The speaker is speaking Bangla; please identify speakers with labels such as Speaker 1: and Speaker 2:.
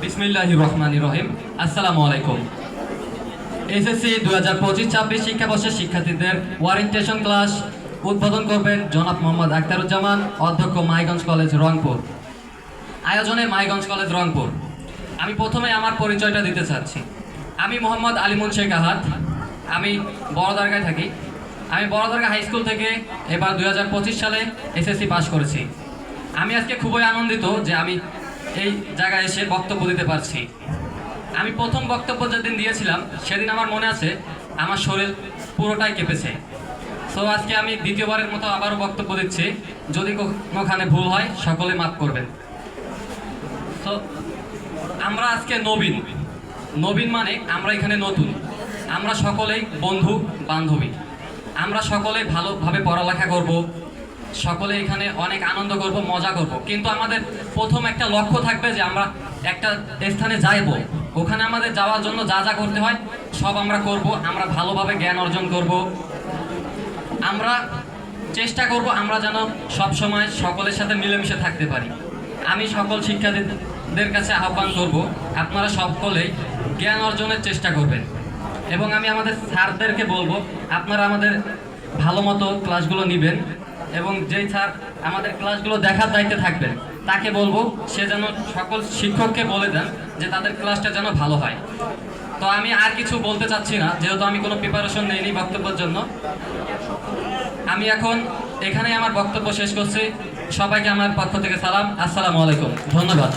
Speaker 1: বিসমিল্লাহির রহমানির রহিম। আসসালামু আলাইকুম। এসএসসি 2025-26 শিক্ষাবর্ষের শিক্ষার্থীদের ওয়ারিয়েন্টেশন ক্লাস উদ্বোধন করবেন জনাব মোহাম্মদ আখতারুজ্জামান, অধ্যক্ষ মাইগঞ্জ কলেজ রংপুর। আয়োজনে মাইগঞ্জ কলেজ রংপুর। আমি প্রথমে আমার পরিচয়টা দিতে চাচ্ছি। আমি মোহাম্মদ আলিমুন শেখ আহাদ। আমি বড়দারগায় থাকি। আমি বড়দারগা হাই স্কুল থেকে এবার 2025 সালে এসএসসি পাস করেছি। আমি আজকে খুবই আনন্দিত যে আমি এই জায়গায় এসে বক্তব্য দিতে পারছি। আমি প্রথম বক্তব্য যেদিন দিয়েছিলাম সেদিন আমার মনে আছে আমার শরীর পুরোটাই কেঁপেছে। সো আজকে আমি দ্বিতীয়বারের মতো আবারও বক্তব্য দিচ্ছি। যদি কোনোখানে ভুল হয় সকলে মাফ করবেন। সো আমরা আজকে নবীন মানে আমরা এখানে নতুন। আমরা সকলেই বন্ধু বান্ধবী। আমরা সকলেই ভালোভাবে পড়ালেখা করব, সকলে এখানে অনেক আনন্দ করব, মজা করব। কিন্তু আমাদের প্রথম একটা লক্ষ্য থাকবে যে আমরা একটা স্থানে যাইব, ওখানে আমাদের যাওয়ার জন্য যা যা করতে হয় সব আমরা করব। আমরা ভালোভাবে জ্ঞান অর্জন করব। আমরা চেষ্টা করব আমরা যেন সব সময় সকলের সাথে মিলেমিশে থাকতে পারি। আমি সকল শিক্ষার্থীদের কাছে আহ্বান করব আপনারা সকলেই জ্ঞান অর্জনের চেষ্টা করবেন। এবং আমি আমাদের স্যারদেরকে বলবো আপনারা আমাদের ভালো মতো ক্লাসগুলো নেবেন এবং যেই স্যার আমাদের ক্লাসগুলো দেখার দায়িত্বে থাকবেন তাকে বলবো সে যেন সকল শিক্ষককে বলে দেন যে তাদের ক্লাসটা যেন ভালো হয়। তো আমি আর কিছু বলতে চাচ্ছি না, যেহেতু আমি কোনো প্রিপারেশন নেইনি বক্তব্যের জন্য। আমি এখন এখানেই আমার বক্তব্য শেষ করছি। সবাইকে আমার পক্ষ থেকে সালাম। আসসালামু আলাইকুম। ধন্যবাদ।